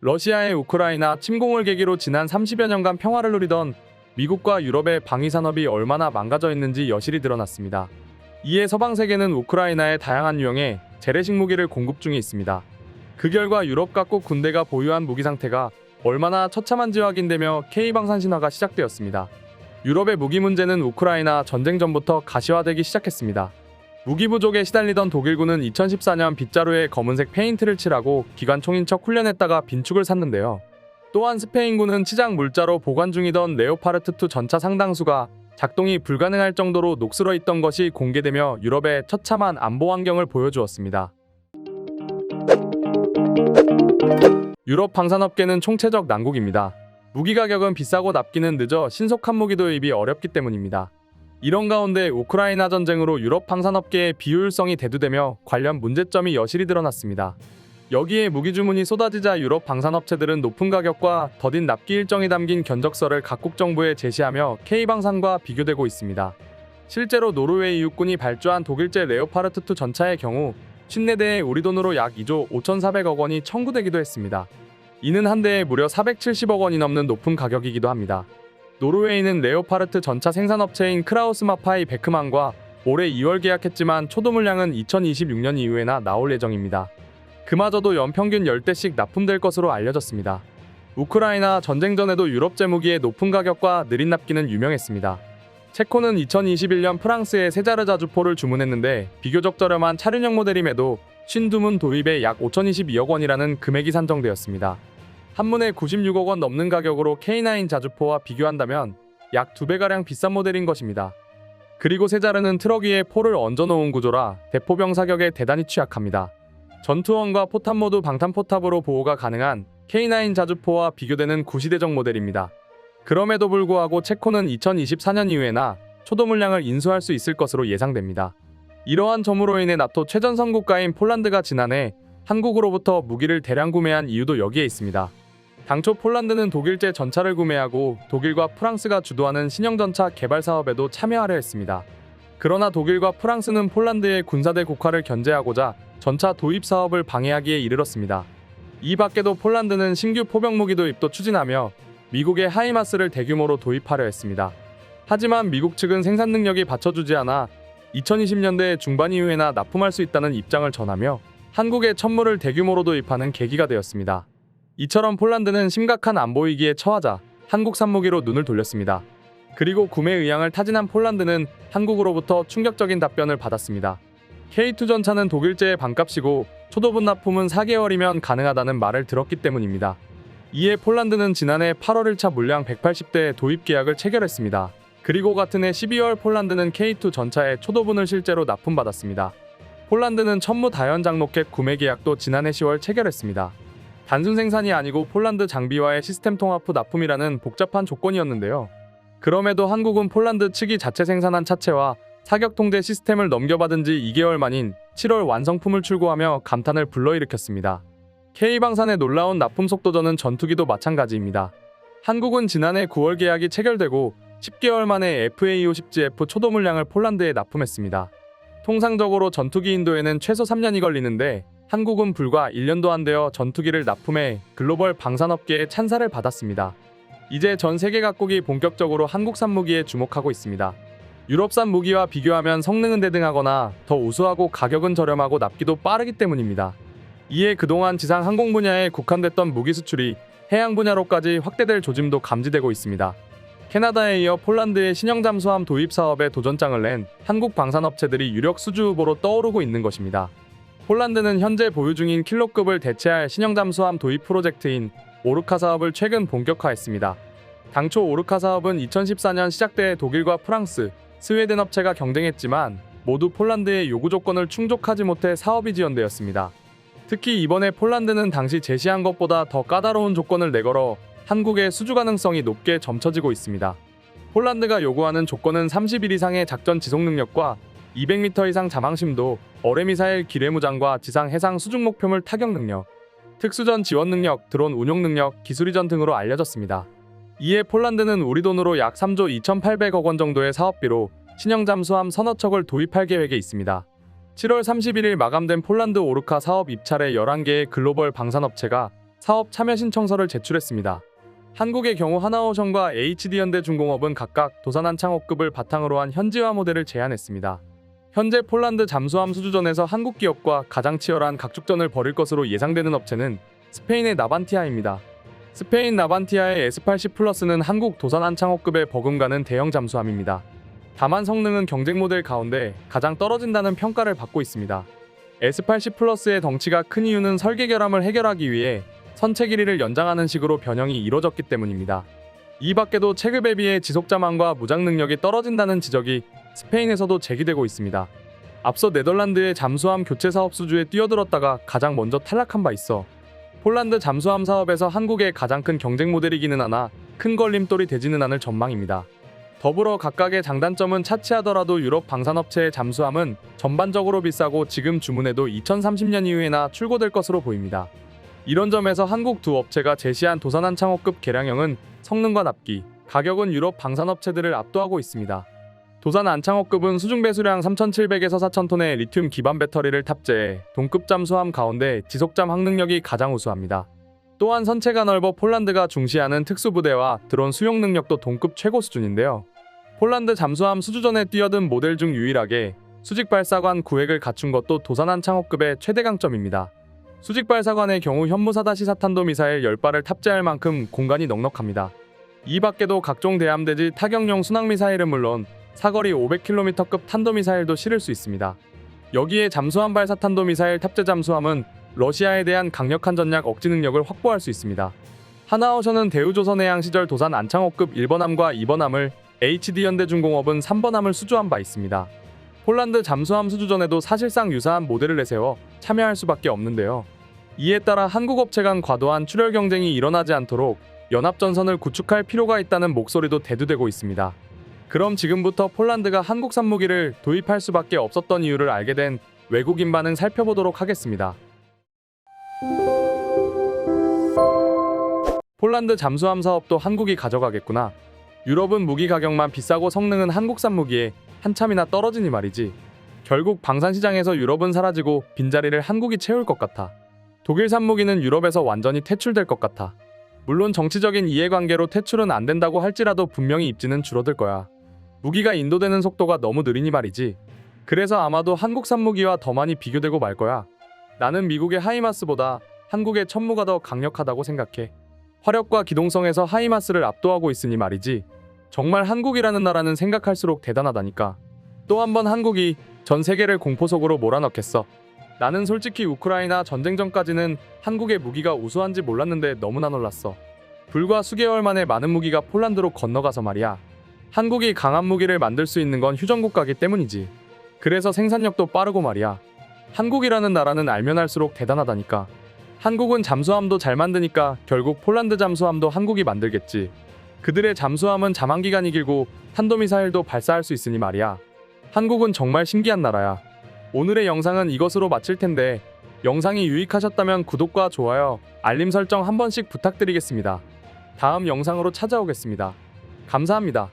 러시아의 우크라이나 침공을 계기로 지난 30여 년간 평화를 누리던 미국과 유럽의 방위산업이 얼마나 망가져 있는지 여실히 드러났습니다. 이에 서방 세계는 우크라이나에 다양한 유형의 재래식 무기를 공급 중에 있습니다. 그 결과 유럽 각국 군대가 보유한 무기 상태가 얼마나 처참한지 확인되며 K방산 신화가 시작되었습니다. 유럽의 무기 문제는 우크라이나 전쟁 전부터 가시화되기 시작했습니다. 무기 부족에 시달리던 독일군은 2014년 빗자루에 검은색 페인트를 칠하고 기관총인 척 훈련했다가 빈축을 샀는데요. 또한 스페인군은 치장 물자로 보관 중이던 레오파르트2 전차 상당수가 작동이 불가능할 정도로 녹슬어 있던 것이 공개되며 유럽의 처참한 안보 환경을 보여주었습니다. 유럽 방산업계는 총체적 난국입니다. 무기 가격은 비싸고 납기는 늦어 신속한 무기 도입이 어렵기 때문입니다. 이런 가운데 우크라이나 전쟁으로 유럽 방산업계의 비효율성이 대두되며 관련 문제점이 여실히 드러났습니다. 여기에 무기 주문이 쏟아지자 유럽 방산업체들은 높은 가격과 더딘 납기 일정이 담긴 견적서를 각국 정부에 제시하며 K방산과 비교되고 있습니다. 실제로 노르웨이 육군이 발주한 독일제 레오파르트2 전차의 경우 54대에 우리 돈으로 약 2조 5,400억 원이 청구되기도 했습니다. 이는 한 대에 무려 470억 원이 넘는 높은 가격이기도 합니다. 노르웨이는 레오파르트 전차 생산업체인 크라우스 마파이 베크만과 올해 2월 계약했지만 초도 물량은 2026년 이후에나 나올 예정입니다. 그마저도 연평균 10대씩 납품될 것으로 알려졌습니다. 우크라이나 전쟁 전에도 유럽제 무기의 높은 가격과 느린 납기는 유명했습니다. 체코는 2021년 프랑스에 세자르 자주포를 주문했는데 비교적 저렴한 차륜형 모델임에도 52문 도입에 약 5,022억 원이라는 금액이 산정되었습니다. 한 문에 96억 원 넘는 가격으로 K9 자주포와 비교한다면 약 2배가량 비싼 모델인 것입니다. 그리고 세자르는 트럭 위에 포를 얹어놓은 구조라 대포병 사격에 대단히 취약합니다. 전투원과 포탑 모두 방탄포탑으로 보호가 가능한 K9 자주포와 비교되는 구시대적 모델입니다. 그럼에도 불구하고 체코는 2024년 이후에나 초도 물량을 인수할 수 있을 것으로 예상됩니다. 이러한 점으로 인해 나토 최전선 국가인 폴란드가 지난해 한국으로부터 무기를 대량 구매한 이유도 여기에 있습니다. 당초 폴란드는 독일제 전차를 구매하고 독일과 프랑스가 주도하는 신형전차 개발 사업에도 참여하려 했습니다. 그러나 독일과 프랑스는 폴란드의 군사대 국화를 견제하고자 전차 도입 사업을 방해하기에 이르렀습니다. 이 밖에도 폴란드는 신규 포병 무기 도입도 추진하며 미국의 하이마스를 대규모로 도입하려 했습니다. 하지만 미국 측은 생산 능력이 받쳐주지 않아 2020년대 중반 이후에나 납품할 수 있다는 입장을 전하며 한국에 천물을 대규모로 도입하는 계기가 되었습니다. 이처럼 폴란드는 심각한 안보 위기에 처하자 한국산 무기로 눈을 돌렸습니다. 그리고 구매 의향을 타진한 폴란드는 한국으로부터 충격적인 답변을 받았습니다. K2 전차는 독일제의 반값이고 초도분 납품은 4개월이면 가능하다는 말을 들었기 때문입니다. 이에 폴란드는 지난해 8월 1차 물량 180대 도입 계약을 체결했습니다. 그리고 같은 해 12월 폴란드는 K2 전차의 초도분을 실제로 납품받았습니다. 폴란드는 천무 다연장 로켓 구매 계약도 지난해 10월 체결했습니다. 단순 생산이 아니고 폴란드 장비와의 시스템 통합 후 납품이라는 복잡한 조건이었는데요. 그럼에도 한국은 폴란드 측이 자체 생산한 차체와 사격 통제 시스템을 넘겨받은 지 2개월 만인 7월 완성품을 출고하며 감탄을 불러일으켰습니다. K방산의 놀라운 납품 속도전은 전투기도 마찬가지입니다. 한국은 지난해 9월 계약이 체결되고 10개월 만에 FA-50GF 초도 물량을 폴란드에 납품했습니다. 통상적으로 전투기 인도에는 최소 3년이 걸리는데 한국은 불과 1년도 안 되어 전투기를 납품해 글로벌 방산업계의 찬사를 받았습니다. 이제 전 세계 각국이 본격적으로 한국산 무기에 주목하고 있습니다. 유럽산 무기와 비교하면 성능은 대등하거나 더 우수하고 가격은 저렴하고 납기도 빠르기 때문입니다. 이에 그동안 지상 항공 분야에 국한됐던 무기 수출이 해양 분야로까지 확대될 조짐도 감지되고 있습니다. 캐나다에 이어 폴란드의 신형 잠수함 도입 사업에 도전장을 낸 한국 방산업체들이 유력 수주 후보로 떠오르고 있는 것입니다. 폴란드는 현재 보유 중인 킬로급을 대체할 신형 잠수함 도입 프로젝트인 오르카 사업을 최근 본격화했습니다. 당초 오르카 사업은 2014년 시작돼 독일과 프랑스, 스웨덴 업체가 경쟁했지만 모두 폴란드의 요구 조건을 충족하지 못해 사업이 지연되었습니다. 특히 이번에 폴란드는 당시 제시한 것보다 더 까다로운 조건을 내걸어 한국의 수주 가능성이 높게 점쳐지고 있습니다. 폴란드가 요구하는 조건은 30일 이상의 작전 지속 능력과 200m 이상 자망심도, 어뢰미사일 기뢰무장과 지상 해상 수중 목표물 타격 능력, 특수전 지원 능력, 드론 운용 능력, 기술이전 등으로 알려졌습니다. 이에 폴란드는 우리 돈으로 약 3조 2,800억 원 정도의 사업비로 신형 잠수함 서너 척을 도입할 계획에 있습니다. 7월 31일 마감된 폴란드 오르카 사업 입찰에 11개의 글로벌 방산업체가 사업 참여 신청서를 제출했습니다. 한국의 경우 하나오션과 HD현대중공업은 각각 도산한창업급을 바탕으로 한 현지화 모델을 제안했습니다. 현재 폴란드 잠수함 수주전에서 한국 기업과 가장 치열한 각축전을 벌일 것으로 예상되는 업체는 스페인의 나반티아입니다. 스페인 나반티아의 S80 플러스는 한국 도산한창업급에 버금가는 대형 잠수함입니다. 다만 성능은 경쟁 모델 가운데 가장 떨어진다는 평가를 받고 있습니다. S80 플러스의 덩치가 큰 이유는 설계 결함을 해결하기 위해 선체 길이를 연장하는 식으로 변형이 이루어졌기 때문입니다. 이 밖에도 체급에 비해 지속자만과 무장 능력이 떨어진다는 지적이 스페인에서도 제기되고 있습니다. 앞서 네덜란드의 잠수함 교체 사업 수주에 뛰어들었다가 가장 먼저 탈락한 바 있어 폴란드 잠수함 사업에서 한국의 가장 큰 경쟁 모델이기는 하나 큰 걸림돌이 되지는 않을 전망입니다. 더불어 각각의 장단점은 차치하더라도 유럽 방산업체의 잠수함은 전반적으로 비싸고 지금 주문해도 2030년 이후에나 출고될 것으로 보입니다. 이런 점에서 한국 두 업체가 제시한 도산한창업급 개량형은 성능과 납기, 가격은 유럽 방산업체들을 압도하고 있습니다. 도산한창업급은 수중 배수량 3,700에서 4,000톤의 리튬 기반 배터리를 탑재해 동급 잠수함 가운데 지속잠 항능력이 가장 우수합니다. 또한 선체가 넓어 폴란드가 중시하는 특수부대와 드론 수용 능력도 동급 최고 수준인데요. 폴란드 잠수함 수주전에 뛰어든 모델 중 유일하게 수직 발사관 구획을 갖춘 것도 도산한창업급의 최대 강점입니다. 수직 발사관의 경우 현무 4-4 탄도미사일 10발을 탑재할 만큼 공간이 넉넉합니다. 이 밖에도 각종 대함대지 타격용 순항미사일은 물론 사거리 500km급 탄도미사일도 실을 수 있습니다. 여기에 잠수함 발사 탄도미사일 탑재 잠수함은 러시아에 대한 강력한 전략 억지 능력을 확보할 수 있습니다. 하나오션은 대우조선해양 시절 도산 안창호급 1번함과 2번함을, HD현대중공업은 3번함을 수주한 바 있습니다. 폴란드 잠수함 수주전에도 사실상 유사한 모델을 내세워 참여할 수밖에 없는데요. 이에 따라 한국 업체 간 과도한 출혈 경쟁이 일어나지 않도록 연합전선을 구축할 필요가 있다는 목소리도 대두되고 있습니다. 그럼 지금부터 폴란드가 한국산 무기를 도입할 수밖에 없었던 이유를 알게 된 외국인 반응 살펴보도록 하겠습니다. 폴란드 잠수함 사업도 한국이 가져가겠구나. 유럽은 무기 가격만 비싸고 성능은 한국산 무기에 한참이나 떨어지니 말이지. 결국 방산시장에서 유럽은 사라지고 빈자리를 한국이 채울 것 같아. 독일산 무기는 유럽에서 완전히 퇴출될 것 같아. 물론 정치적인 이해관계로 퇴출은 안 된다고 할지라도 분명히 입지는 줄어들 거야. 무기가 인도되는 속도가 너무 느리니 말이지. 그래서 아마도 한국산 무기와 더 많이 비교되고 말 거야. 나는 미국의 하이마스보다 한국의 천무가 더 강력하다고 생각해. 화력과 기동성에서 하이마스를 압도하고 있으니 말이지. 정말 한국이라는 나라는 생각할수록 대단하다니까. 또 한 번 한국이 전 세계를 공포 속으로 몰아넣겠어. 나는 솔직히 우크라이나 전쟁 전까지는 한국의 무기가 우수한지 몰랐는데 너무나 놀랐어. 불과 수개월 만에 많은 무기가 폴란드로 건너가서 말이야. 한국이 강한 무기를 만들 수 있는 건 휴전국가기 때문이지. 그래서 생산력도 빠르고 말이야. 한국이라는 나라는 알면 알수록 대단하다니까. 한국은 잠수함도 잘 만드니까 결국 폴란드 잠수함도 한국이 만들겠지. 그들의 잠수함은 잠항기간이 길고 탄도미사일도 발사할 수 있으니 말이야. 한국은 정말 신기한 나라야. 오늘의 영상은 이것으로 마칠 텐데 영상이 유익하셨다면 구독과 좋아요, 알림 설정 한 번씩 부탁드리겠습니다. 다음 영상으로 찾아오겠습니다. 감사합니다.